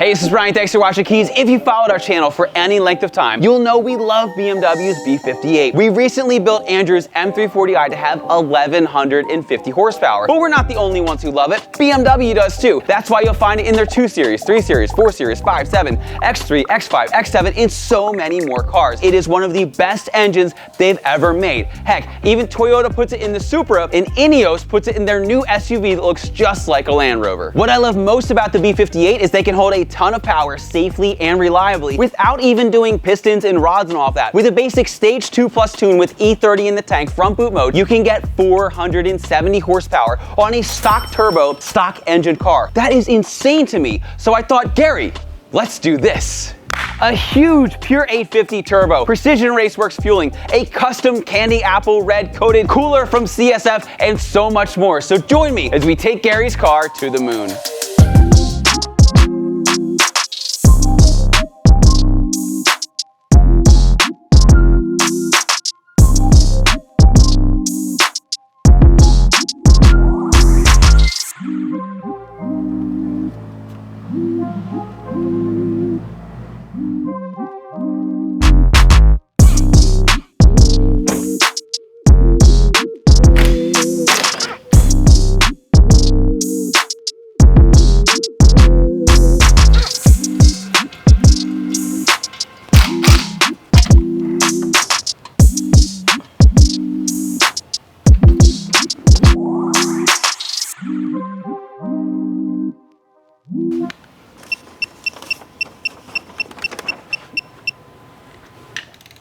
Hey, this is Brian, thanks for watching Kies. If you followed our channel for any length of time, you'll know we love BMW's B58. We recently built Andrew's M340i to have 1150 horsepower, but we're not the only ones who love it. BMW does too. That's why you'll find it in their 2 Series, 3 Series, 4 Series, 5, 7, X3, X5, X7, and so many more cars. It is one of the best engines they've ever made. Heck, even Toyota puts it in the Supra, and Ineos puts it in their new SUV that looks just like a Land Rover. What I love most about the B58 is they can hold a ton of power safely and reliably without even doing pistons and rods and all of that. With a basic Stage 2 Plus tune with E30 in the tank from boot mode, you can get 470 horsepower on a stock turbo, stock engine car. That is insane to me. So I thought, Gary, let's do this. A huge pure 850 turbo, precision raceworks fueling, a custom candy apple red coated cooler from CSF, and so much more. So join me as we take Gary's car to the moon.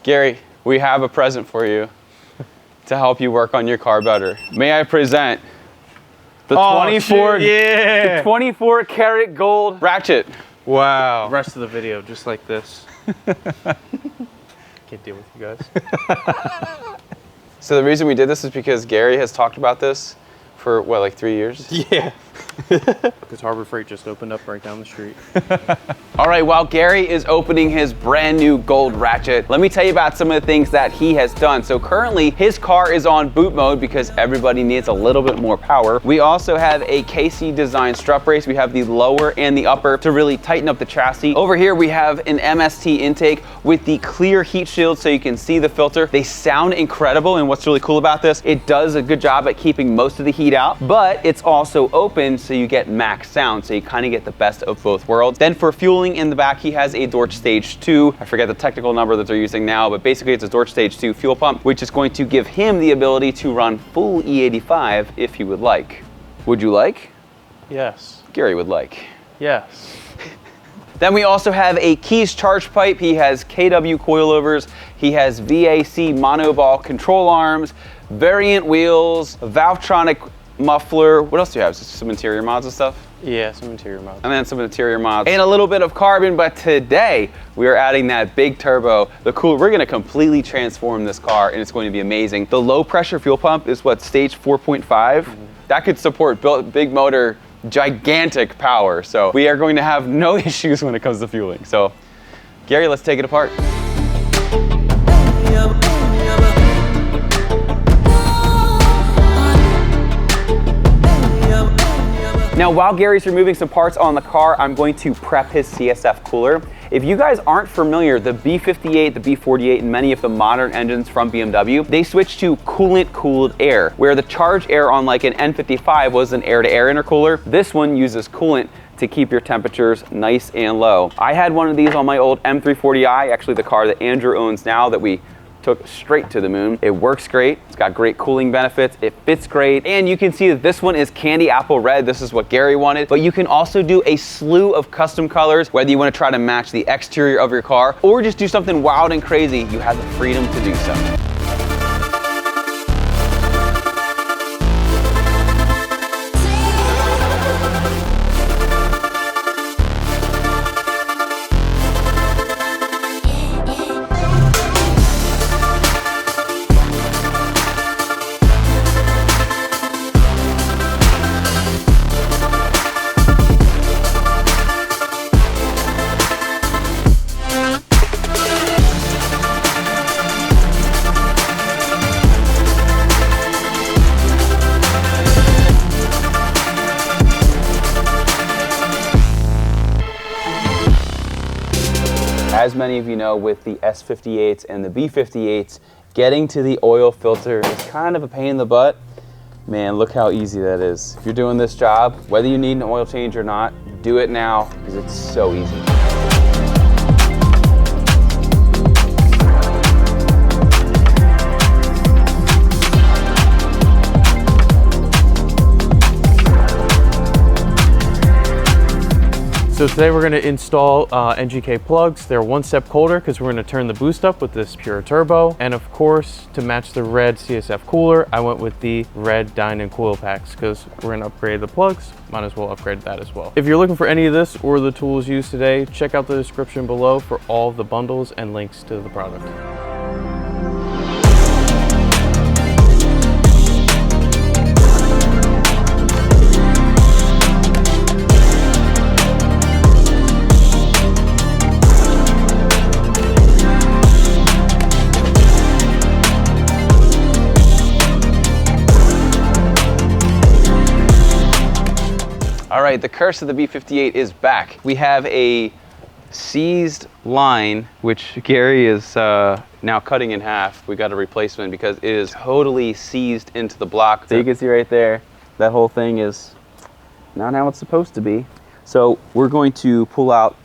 Gary, we have a present for you to help you work on your car better. May I present the 24 karat gold ratchet. Wow. The rest of the video just like this. Can't deal with you guys. So the reason we did this is because Gary has talked about this for what, like 3 years? Yeah. Because Harbor Freight just opened up right down the street. All right, while Gary is opening his brand new gold ratchet, let me tell you about some of the things that he has done. So currently his car is on boot mode because everybody needs a little bit more power. We also have a KC design strut brace. We have the lower and the upper to really tighten up the chassis. Over here we have an MST intake with the clear heat shield so you can see the filter. They sound incredible, and what's really cool about this, it does a good job at keeping most of the heat out, but it's also open so you get max sound, so you kind of get the best of both worlds. Then for fueling in the back, he has a DORCH Stage 2. I forget the technical number that they're using now, but basically it's a DORCH Stage 2 fuel pump, which is going to give him the ability to run full E85 if he would like. Would you like? Yes. Gary would like. Yes. Then we also have a Kies charge pipe. He has KW coilovers. He has VAC monoball control arms, variant wheels, a Valvetronic muffler. What else do you have? Just some interior mods and stuff? Yeah, some interior mods. And then some interior mods. And a little bit of carbon, but today we are adding that big turbo, the cooler. We're gonna completely transform this car and it's going to be amazing. The low pressure fuel pump is what, stage 4.5? That could support big motor, gigantic power. So we are going to have no issues when it comes to fueling. So Gary, let's take it apart. Now, while Gary's removing some parts on the car, I'm going to prep his CSF cooler. If you guys aren't familiar, the B58, the B48, and many of the modern engines from BMW, they switched to coolant-cooled air, where the charged air on like an N55 was an air-to-air intercooler. This one uses coolant to keep your temperatures nice and low. I had one of these on my old M340i, actually the car that Andrew owns now that we took straight to the moon. It works great. It's got great cooling benefits. It fits great. And you can see that this one is candy apple red. This is what Gary wanted. But you can also do a slew of custom colors, whether you want to try to match the exterior of your car or just do something wild and crazy. You have the freedom to do so. As many of you know, with the S58s and the B58s, getting to the oil filter is kind of a pain in the butt. Man, look how easy that is. If you're doing this job, whether you need an oil change or not, do it now because it's so easy. So today we're going to install NGK plugs. They're one step colder because we're going to turn the boost up with this pure turbo. And of course, to match the red CSF cooler, I went with the red DINAN coil packs because we're going to upgrade the plugs. Might as well upgrade that as well. If you're looking for any of this or the tools used today, check out the description below for all of the bundles and links to the product. All right, the curse of the B58 is back. We have a seized line, which Gary is now cutting in half. We got a replacement because it is totally seized into the block. So you can see right there, that whole thing is not how it's supposed to be. So we're going to pull out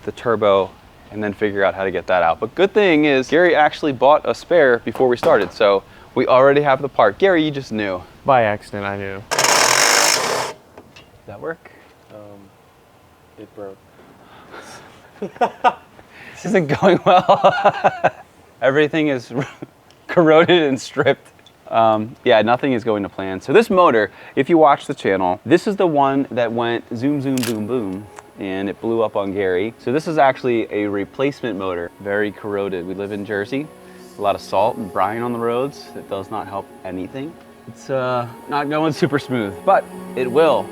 the turbo and then figure out how to get that out. But good thing is Gary actually bought a spare before we started. So we already have the part. Gary, you just knew. By accident, I knew. Did that work? It broke. This isn't going well. Everything is corroded and stripped. Yeah, nothing is going to plan. So this motor, if you watch the channel, this is the one that went zoom, zoom, boom, boom, and it blew up on Gary. So this is actually a replacement motor, very corroded. We live in Jersey, a lot of salt and brine on the roads. It does not help anything. It's not going super smooth, but it will.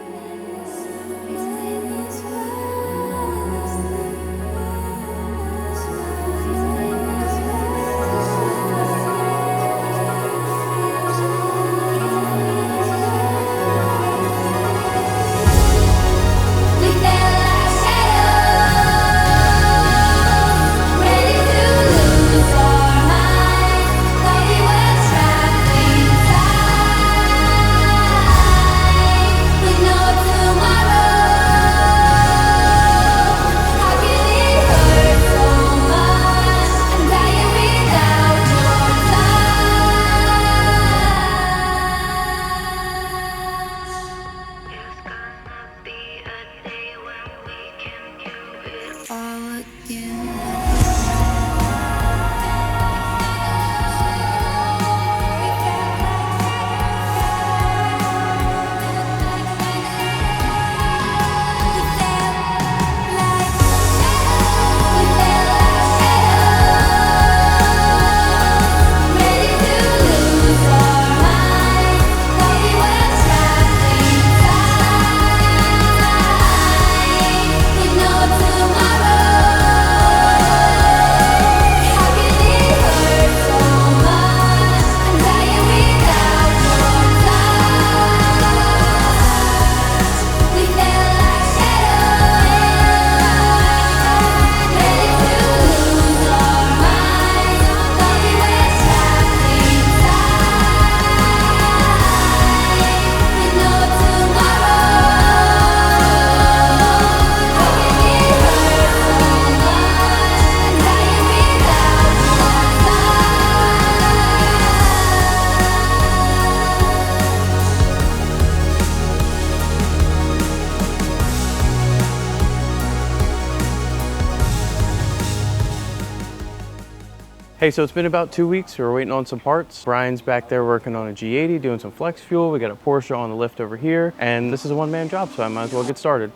Hey, so it's been about 2 weeks. We're waiting on some parts. Brian's back there working on a G80, doing some flex fuel. We got a Porsche on the lift over here, and this is a one-man job, so I might as well get started.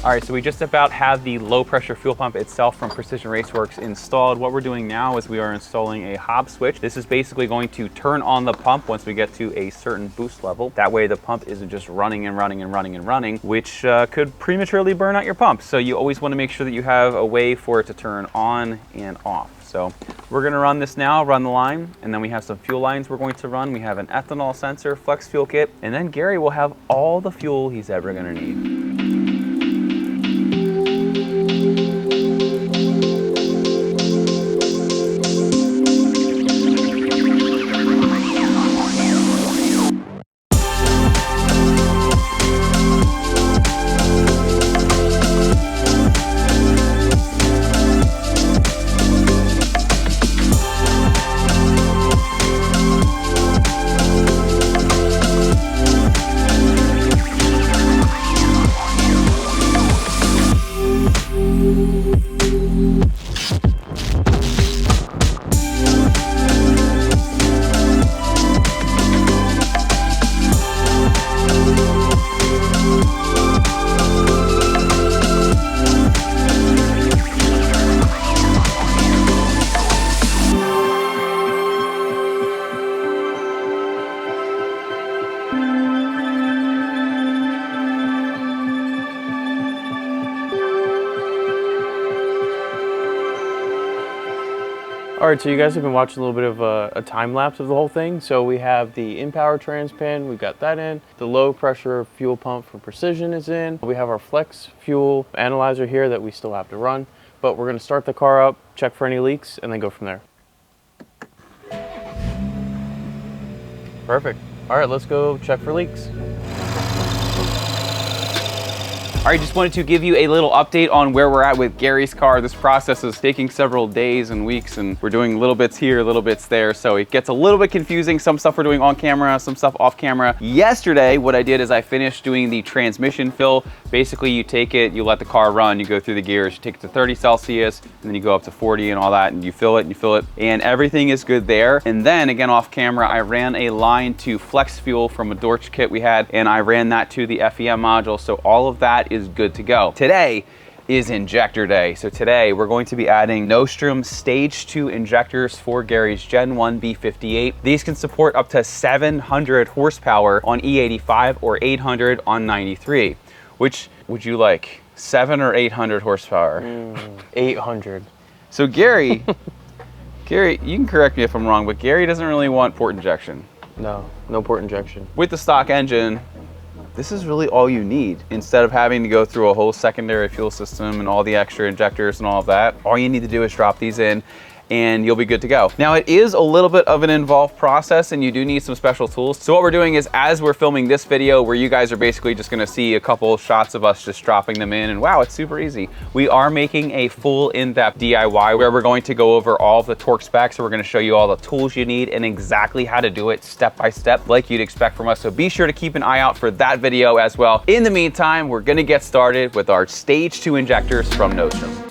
All right, so we just about have the low pressure fuel pump itself from Precision Raceworks installed. What we're doing now is we are installing a hob switch. This is basically going to turn on the pump once we get to a certain boost level. That way the pump isn't just running and running and running and running, which could prematurely burn out your pump. So you always want to make sure that you have a way for it to turn on and off. So we're gonna run this now, run the line, and then we have some fuel lines we're going to run. We have an ethanol sensor, flex fuel kit, and then Gary will have all the fuel he's ever gonna need. All right, so you guys have been watching a little bit of a time lapse of the whole thing. So we have the INPOWER TRANS PAN, we've got that in. The low pressure fuel pump from Precision is in. We have our flex fuel analyzer here that we still have to run, but we're gonna start the car up, check for any leaks, and then go from there. Perfect. All right, let's go check for leaks. All right, just wanted to give you a little update on where we're at with Gary's car. This process is taking several days and weeks, and we're doing little bits here, little bits there, so it gets a little bit confusing. Some stuff we're doing on camera, some stuff off camera. Yesterday, what I did is I finished doing the transmission fill. Basically, you take it, you let the car run, you go through the gears, you take it to 30 Celsius, and then you go up to 40 and all that, and you fill it, and everything is good there. And then, again, off camera, I ran a line to flex fuel from a DORCH kit we had, and I ran that to the FEM module, so all of that is good to go. Today is injector day. So today we're going to be adding NOSTRUM stage 2 injectors for Gary's Gen 1 B58. These can support up to 700 horsepower on E85 or 800 on 93. Which would you like, 700 or 800 horsepower? 800. So Gary, Gary, you can correct me if I'm wrong, but Gary doesn't really want port injection. No, no port injection. With the stock engine, this is really all you need. Instead of having to go through a whole secondary fuel system and all the extra injectors and all of that, all you need to do is drop these in and you'll be good to go. Now, it is a little bit of an involved process and you do need some special tools. So what we're doing is, as we're filming this video where you guys are basically just gonna see a couple shots of us just dropping them in, and wow, it's super easy. We are making a full in-depth DIY where we're going to go over all of the torque specs. So we're gonna show you all the tools you need and exactly how to do it step by step like you'd expect from us. So be sure to keep an eye out for that video as well. In the meantime, we're gonna get started with our stage 2 injectors from NOSTRUM.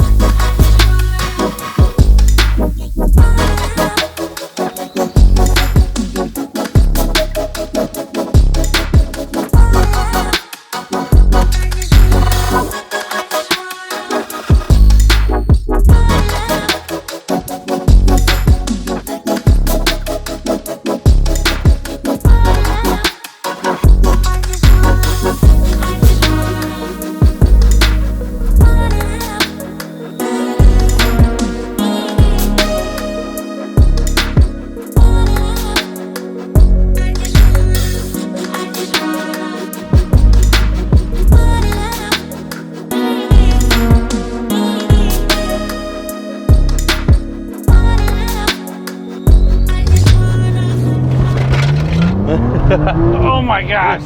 Oh my gosh!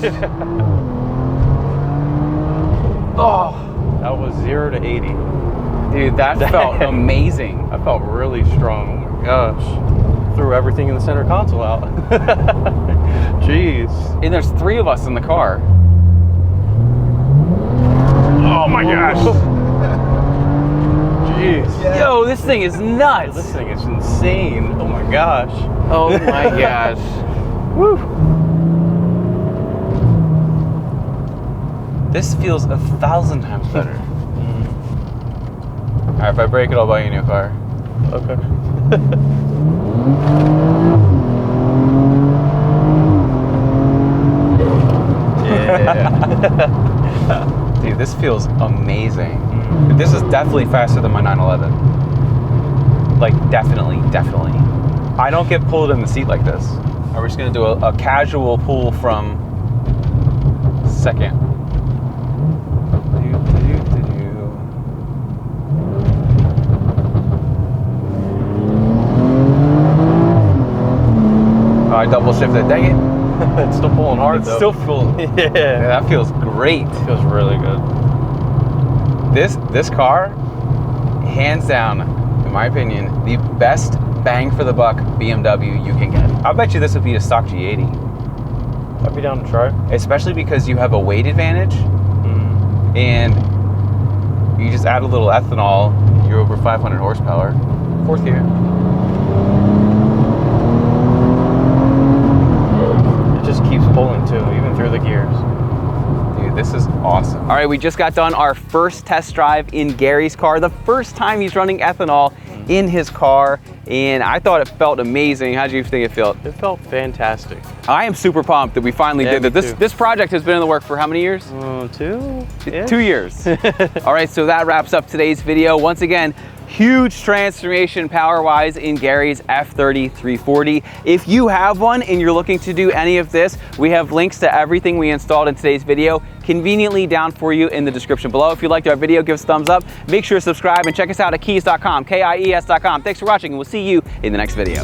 Oh, that was 0 to 80. Dude, that felt amazing. I felt really strong. Oh my gosh. Threw everything in the center console out. Jeez. And there's 3 of us in the car. Oh my gosh. Jeez. Yeah. Yo, this thing is nuts. This thing is insane. Oh my gosh. Oh my gosh. Woo. This feels 1,000 times better. All right, if I break it, I'll buy you a new car. Okay. Yeah. Dude, this feels amazing. This is definitely faster than my 911. Like, definitely. I don't get pulled in the seat like this. We're just gonna do a casual pull from second. Oh, I double shifted, dang it. It's still pulling hard though. Still feels, yeah, that feels great. It feels really good. This car, hands down, in my opinion, the best bang for the buck BMW you can get. I bet you this would be a stock G80. I'd be down to try. Especially because you have a weight advantage, and you just add a little ethanol, you're over 500 horsepower. Fourth gear. It just keeps pulling too, even through the gears. Dude, this is awesome. All right, we just got done our first test drive in Gary's car. The first time he's running ethanol in his car, and I thought it felt amazing. How do you think it felt? It felt fantastic. I am super pumped that we finally did it. This project has been in the work for how many years? 2? 2 years. All right, so that wraps up today's video. Once again, huge transformation power-wise in Gary's F30 340. If you have one and you're looking to do any of this, we have links to everything we installed in today's video conveniently down for you in the description below. If you liked our video, give us a thumbs up. Make sure to subscribe and check us out at kies.com, Kies.com. Thanks for watching, and we'll see you in the next video.